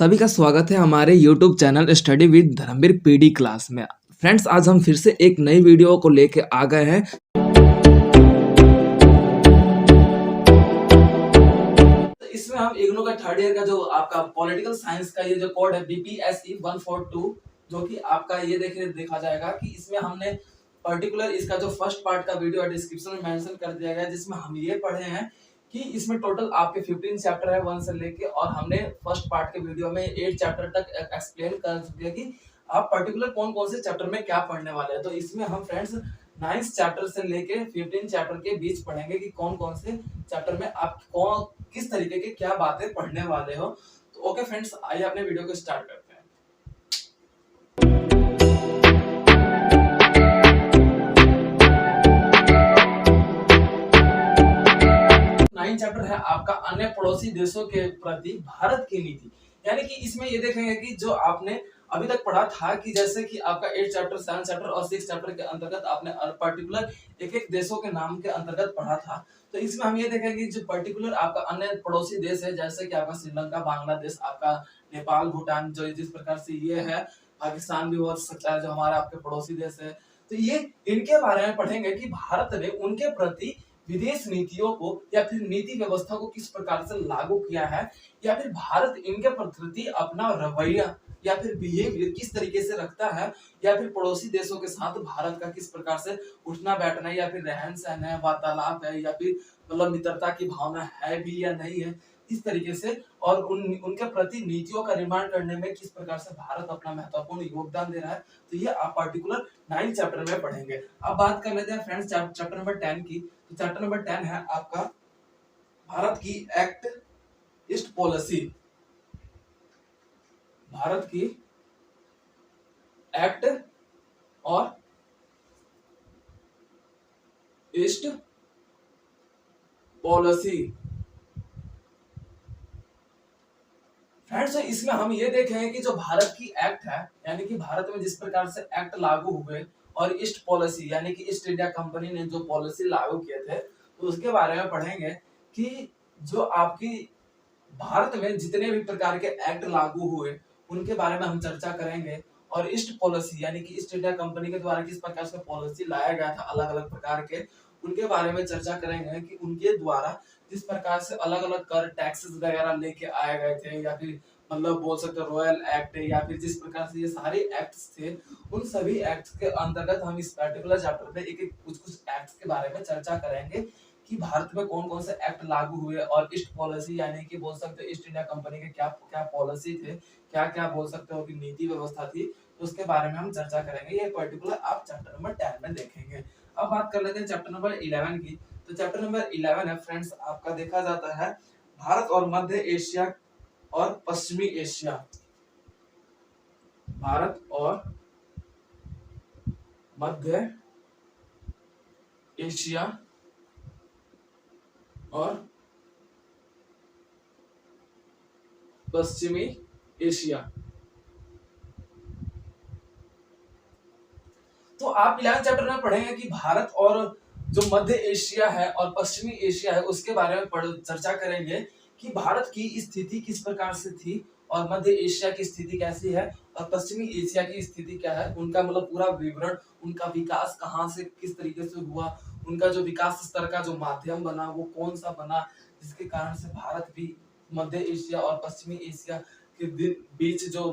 सभी का स्वागत है हमारे YouTube channel study with Dharmveer PD class में। फ्रेंड्स, आज हम फिर से एक नई वीडियो को लेके आ गए हैं। तो इसमें हम इग्नू का थर्ड ईयर का जो आपका पॉलिटिकल साइंस का ये जो कोड है BPSE 142, जो कि आपका ये देखा जाएगा कि इसमें हमने पर्टिकुलर इसका जो फर्स्ट पार्ट का वीडियो डिस्क्रिप्शन में मेंशन कर दिया गया है, जिसमें हम ये पढ़े हैं कि इसमें टोटल आपके 15 चैप्टर है 1 से लेके, और हमने फर्स्ट पार्ट के वीडियो में 8 चैप्टर तक एक्सप्लेन कर चुके हैं कि आप पर्टिकुलर कौन कौन से चैप्टर में क्या पढ़ने वाले हैं। तो इसमें हम फ्रेंड्स 9th चैप्टर से लेके 15 चैप्टर के बीच पढ़ेंगे कि कौन कौन से चैप्टर में आप कौन किस तरीके के क्या बातें पढ़ने वाले हो। तो ओके फ्रेंड्स, आइए अपने वीडियो को स्टार्ट करते हैं। चैप्टर है आपका अन्य पड़ोसी देशों के प्रति भारत की नीति। यानी कि इसमें ये देखेंगे कि जो आपने अभी तक पढ़ा था कि जैसे कि आपका 8 चैप्टर 7 चैप्टर और 6 चैप्टर के अंतर्गत आपने पर्टिकुलर एक एक देशों के नाम के अंतर्गत पढ़ा था। तो इसमें हम ये देखेंगे कि जो पर्टिकुलर आपका अन्य पड़ोसी देश है, जैसे कि आपका श्रीलंका, बांग्लादेश, आपका नेपाल, भूटान, जो जिस प्रकार से ये है, पाकिस्तान भी हो सकता है जो हमारा आपके पड़ोसी देश है। तो ये इनके बारे में पढ़ेंगे कि भारत ने उनके प्रति विदेश नीतियों को या फिर नीति व्यवस्था को किस प्रकार से लागू किया है, या फिर भारत इनके प्रति अपना रवैया या फिर बिहेवियर किस तरीके से रखता है, या फिर पड़ोसी देशों के साथ भारत का किस प्रकार से उठना बैठना या फिर रहन सहन है, वार्तालाप है, या फिर मतलब मित्रता की भावना है भी या नहीं है, इस तरीके से, और उनके प्रति नीतियों का निर्माण करने में किस प्रकार से भारत अपना महत्वपूर्ण योगदान दे रहा है। तो ये आप पर्टिकुलर 9 चैप्टर में पढ़ेंगे। अब बात कर लेते हैं फ्रेंड्स चैप्टर नंबर 10 की। तो चैप्टर नंबर 10 है आपका भारत की एक्ट ईस्ट पॉलिसी। भारत की एक्ट और ईस्ट पॉलिसी। फ्रेंड्स, तो इसमें हम ये देखेंगे कि जो भारत की एक्ट है, यानी कि भारत में जिस प्रकार से एक्ट लागू हुए, और ईस्ट पॉलिसी यानी कि ईस्ट इंडिया कंपनी ने जो पॉलिसी लागू किए थे, तो उसके बारे में पढ़ेंगे कि जो आपकी भारत में जितने भी प्रकार के एक्ट लागू हुए उनके बारे में हम चर्चा करेंगे। और ईस्ट पॉलिसी यानी कि ईस्ट इंडिया कंपनी के द्वारा किस प्रकार से पॉलिसी लाया गया था अलग अलग प्रकार के, उनके बारे में चर्चा करेंगे कि उनके द्वारा जिस प्रकार से अलग अलग कर टैक्सेस वगैरह लेके आए गए थे, या फिर मतलब बोल सकते रॉयल एक्ट, या फिर जिस प्रकार से ये सारे एक्ट्स थे, उन सभी एक्ट्स के अंतर्गत हम इस पर्टिकुलर चैप्टर में एक एक कुछ कुछ एक्ट्स के बारे में चर्चा करेंगे कि भारत में कौन कौन से एक्ट लागू हुए, और ईस्ट पॉलिसी यानी कि बोल सकते हो ईस्ट इंडिया कंपनी के क्या क्या पॉलिसी थे, क्या क्या बोल सकते हो कि नीति व्यवस्था थी, तो उसके बारे में हम चर्चा करेंगे। ये पर्टिकुलर आप चैप्टर नंबर 10 में देखेंगे। अब बात कर लेते हैं चैप्टर नंबर 11 की। तो चैप्टर नंबर 11 है फ्रेंड्स आपका देखा जाता है भारत और मध्य एशिया और पश्चिमी एशिया। भारत और मध्य एशिया और पश्चिमी एशिया। तो आप 11 चैप्टर में पढ़ेंगे कि भारत और जो मध्य एशिया है और पश्चिमी एशिया है उसके बारे में चर्चा करेंगे कि भारत की स्थिति किस प्रकार से थी, और मध्य एशिया की स्थिति कैसी है, और पश्चिमी एशिया की स्थिति क्या है, उनका मतलब पूरा विवरण, उनका विकास कहाँ से किस तरीके से हुआ, उनका जो विकास स्तर का जो माध्यम बना वो कौन सा बना, जिसके कारण से भारत भी मध्य एशिया और पश्चिमी एशिया के बीच जो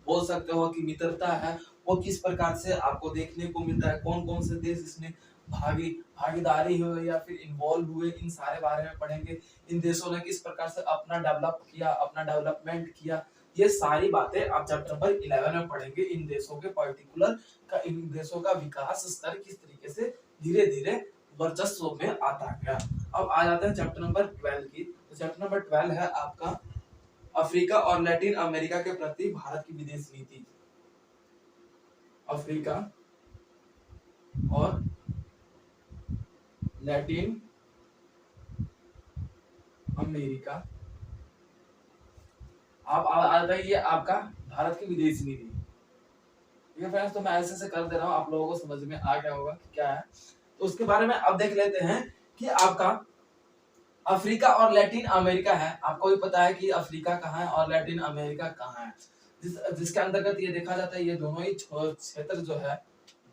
बोल सकते हो कि मित्रता है वो किस प्रकार से आपको देखने को मिलता है, कौन कौन से देश इसमें भागीदारी हुए या फिर इन्वॉल्व हुए, इन सारे बारे में पढ़ेंगे। इन देशों ने किस प्रकार से अपना डेवलप किया, अपना डेवलपमेंट किया, ये सारी बातें आप चैप्टर नंबर 11 में पढ़ेंगे। इन देशों के पर्टिकुलर का, इन देशों का विकास स्तर किस तरीके से धीरे धीरे वर्चस्व में आता गया। अब आ जाते हैं चैप्टर नंबर 12 की। तो चैप्टर नंबर 12 है आपका अफ्रीका और लैटिन अमेरिका के प्रति भारत की विदेश नीति। अफ्रीका और लैटिन अमेरिका। आप आ जाता है ये आपका भारत की विदेश नीति। ठीक है फ्रेंड्स, तो मैं ऐसे से कर दे रहा हूँ, आप लोगों को समझ में आ गया होगा कि क्या है। तो उसके बारे में अब देख लेते हैं कि आपका अफ्रीका और लैटिन अमेरिका है। आपको भी पता है कि अफ्रीका कहाँ है और लैटिन अमेरिका कहाँ है। जिसके अंतर्गत ये देखा जाता है ये दोनों ही क्षेत्र जो है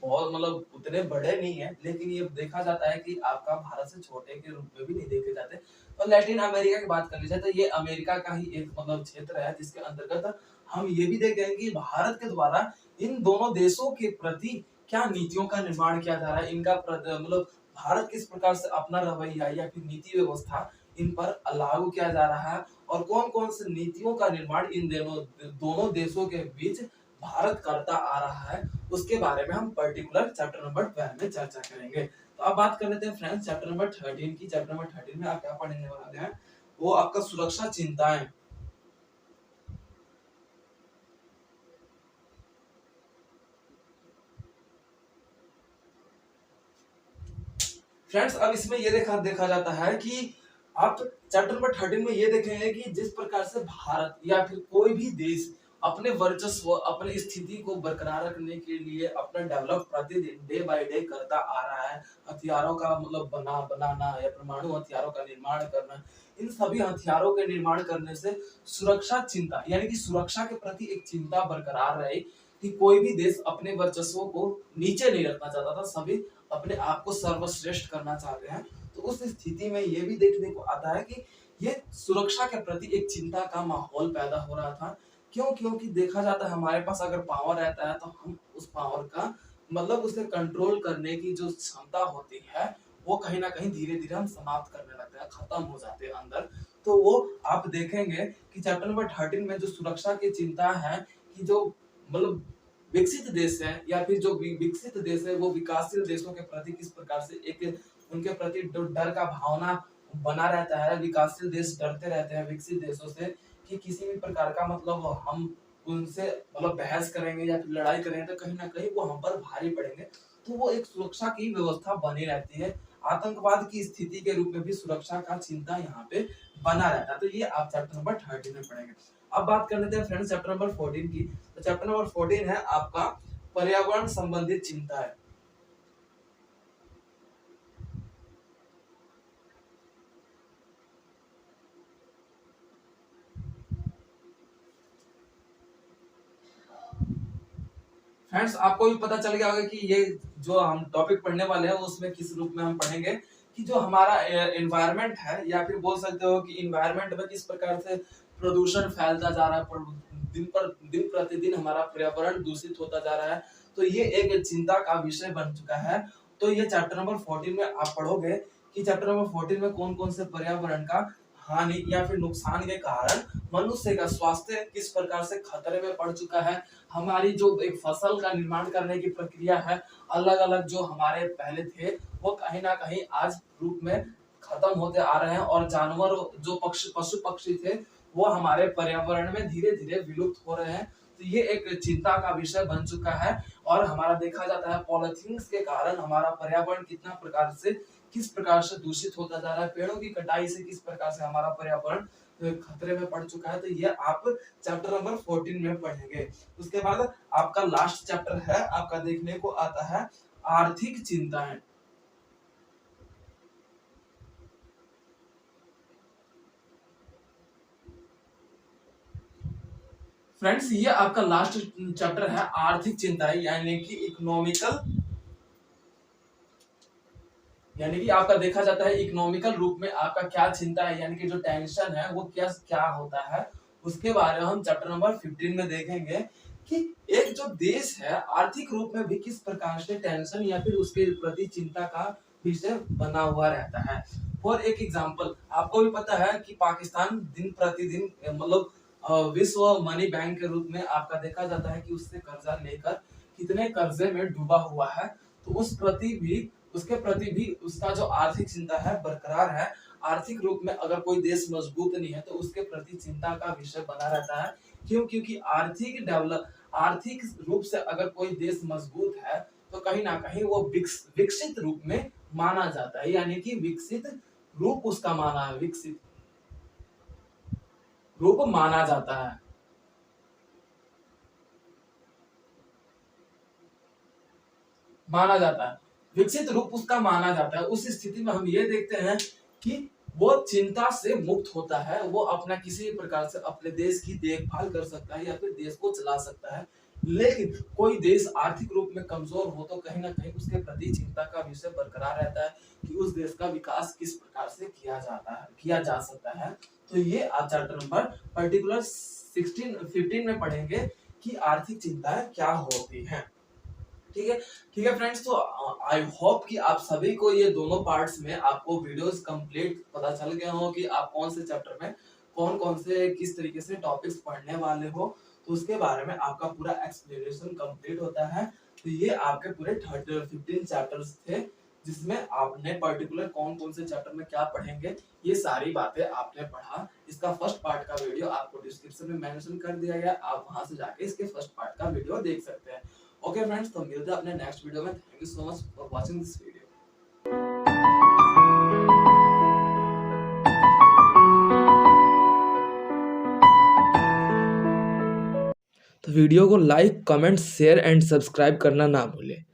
बहुत मतलब उतने बड़े नहीं है, लेकिन ये देखा जाता है कि आपका भारत से छोटे के रूप में भी नहीं देखे जाते। और लैटिन अमेरिका की बात कर ली जाए तो ये अमेरिका का ही एक मतलब क्षेत्र है, जिसके अंतर्गत हम ये भी देखेंगे कि भारत के द्वारा इन दोनों देशों के प्रति क्या नीतियों का निर्माण किया जा रहा है, इनका मतलब भारत किस प्रकार से अपना रवैया या फिर नीति व्यवस्था इन पर लागू किया जा रहा है और कौन कौन से नीतियों का निर्माण इन दोनों देशों के बीच भारत करता आ रहा है, उसके बारे में हम पर्टिकुलर चैप्टर नंबर 12 में चर्चा करेंगे। तो अब बात कर लेते हैं फ्रेंड्स चैप्टर नंबर 13 की। चैप्टर नंबर 13 में आप क्या पढ़ने वाले हैं, वो आपका सुरक्षा चिंताएं। फ्रेंड्स अब इसमें ये देखा जाता है कि आप चैप्टर नंबर 13 में ये देखेंगे कि जिस प्रकार से भारत या फिर कोई भी देश अपने वर्चस्व अपनी स्थिति को बरकरार रखने के लिए अपना डेवलप प्रतिदिन डे बाय डे करता आ रहा है, हथियारों का मतलब बनाना या परमाणु हथियारों का निर्माण करना, इन सभी हथियारों के निर्माण करने से सुरक्षा चिंता यानी कि सुरक्षा के प्रति एक चिंता बरकरार रहे कि कोई भी देश अपने वर्चस्व को नीचे नहीं रखना चाहता था, सभी अपने आप को सर्वश्रेष्ठ करना चाहते हैं। तो उस स्थिति में ये भी देखने को आता है कि ये सुरक्षा के प्रति एक चिंता का माहौल पैदा हो रहा था। क्यों? क्योंकि देखा जाता है हमारे पास अगर पावर रहता है तो हम उस पावर का मतलब उसे कंट्रोल करने की जो क्षमता होती है वो कहीं ना कहीं धीरे धीरे हम समाप्त करने लगते हैं, खत्म हो जाते हैं अंदर। तो वो आप देखेंगे कि चैप्टर नंबर 13 में जो सुरक्षा की चिंता है कि जो मतलब विकसित देश है या फिर जो विकसित देश है वो विकासशील देशों के प्रति किस प्रकार से एक उनके प्रति डर का भावना बना रहता है। विकासशील देश डरते रहते हैं विकसित देशों से कि किसी भी प्रकार का मतलब हम उनसे मतलब बहस करेंगे या फिर लड़ाई करेंगे तो कहीं ना कहीं वो हम पर भारी पड़ेंगे। तो वो एक सुरक्षा की व्यवस्था बनी रहती है। आतंकवाद की स्थिति के रूप में भी सुरक्षा का चिंता यहाँ पे बना रहता है। तो ये आप चैप्टर नंबर 13 में पढ़ेंगे। अब बात कर लेते हैं फ्रेंड्स चैप्टर नंबर 14 की। तो चैप्टर नंबर 14 है आपका पर्यावरण संबंधित चिंता है। फ्रेंड्स आपको भी पता चल गया होगा कि ये जो हम टॉपिक पढ़ने वाले हैं उसमें किस रूप में हम पढ़ेंगे कि जो हमारा एनवायरनमेंट है या फिर बोल सकते हो कि एनवायरनमेंट में किस प्रकार से प्रदूषण फैलता जा रहा है, दिन प्रतिदिन हमारा पर्यावरण दूषित होता जा रहा है। तो ये एक चिंता का विषय बन चुका है। तो ये चैप्टर नंबर 14 में आप पढ़ोगे कि चैप्टर नंबर 14 में कौन कौन से पर्यावरण का हानि या फिर नुकसान के कारण मनुष्य का स्वास्थ्य किस प्रकार से खतरे में पड़ चुका है। हमारी जो एक फसल का निर्माण करने की प्रक्रिया है, अलग अलग जो हमारे पहले थे वो कहीं ना कहीं आज रूप में खत्म होते आ रहे हैं और जानवर जो पशु पक्षी थे वो हमारे पर्यावरण में धीरे धीरे विलुप्त हो रहे हैं। तो ये एक चिंता का विषय बन चुका है। और हमारा देखा जाता है पॉलिथीन के कारण हमारा पर्यावरण कितना प्रकार से किस प्रकार से दूषित होता जा रहा है, पेड़ों की कटाई से किस प्रकार से हमारा पर्यावरण खतरे में पड़ चुका है। तो ये आप चैप्टर नंबर 14 में पढ़ेंगे। उसके बाद आपका लास्ट चैप्टर है आपका देखने को आता है आर्थिक चिंताएं। फ्रेंड्स ये आपका लास्ट चैप्टर है आर्थिक चिंताएं यानी कि इकोनॉमिकल, यानी कि आपका देखा जाता है इकोनॉमिकल रूप में आपका क्या चिंता है यानी कि जो टेंशन है वो क्या क्या होता है, उसके बारे में हम चैप्टर नंबर 15 में देखेंगे कि एक जो देश है आर्थिक रूप में भी किस प्रकार से टेंशन या फिर उसके प्रति चिंता का विषय बना हुआ रहता है। फॉर एक एग्जांपल आपको भी पता है कि पाकिस्तान दिन प्रतिदिन मतलब विश्व मनी बैंक के रूप में आपका देखा जाता है कि उससे कर्जा लेकर कितने कर्जे में डूबा हुआ है। तो उसके प्रति भी उसका जो आर्थिक चिंता है बरकरार है। आर्थिक रूप में अगर कोई देश मजबूत नहीं है तो उसके प्रति चिंता का विषय बना रहता है। क्यों? क्योंकि आर्थिक रूप से अगर कोई देश मजबूत है तो कहीं ना कहीं वो विकसित रूप में माना जाता है, यानी कि विकसित रूप उसका माना है, विकसित रूप माना जाता है। माना जाता है विकसित रूप उसका माना जाता है। उस स्थिति में हम ये देखते हैं कि वो चिंता से मुक्त होता है, वो अपना किसी भी प्रकार से अपने देश की देखभाल कर सकता है या फिर देश को चला सकता है। लेकिन कोई देश आर्थिक रूप में कमजोर हो तो कहीं ना कहीं उसके प्रति चिंता का विषय बरकरार रहता है कि उस देश का विकास किस प्रकार से किया जा सकता है। तो ये आप चैप्टर नंबर पर्टिकुलर 15 में पढ़ेंगे कि आर्थिक चिंताएं क्या होती हैं। ठीक है फ्रेंड्स, तो आई होप कि आप सभी को ये दोनों पार्ट्स में आपको वीडियोस कंप्लीट पता चल गए हो कि आप कौन से चैप्टर में कौन कौन से किस तरीके से टॉपिक्स पढ़ने वाले हो, तो उसके बारे में आपका पूरा एक्सप्लेनेशन कंप्लीट होता है। तो ये आपके पूरे 15 चैप्टर्स थे जिसमें आपने पर्टिकुलर कौन कौन से चैप्टर में क्या पढ़ेंगे ये सारी बातें आपने पढ़ा। इसका फर्स्ट पार्ट का वीडियो आपको डिस्क्रिप्शन में मेंशन कर दिया गया, आप वहां से जाके इसके फर्स्ट पार्ट का वीडियो देख सकते हैं। ओके फ्रेंड्स, तो मिलते हैं अपने नेक्स्ट वीडियो में। Thank you so much for watching this video. तो वीडियो को like, comment, share and subscribe करना ना भूलें।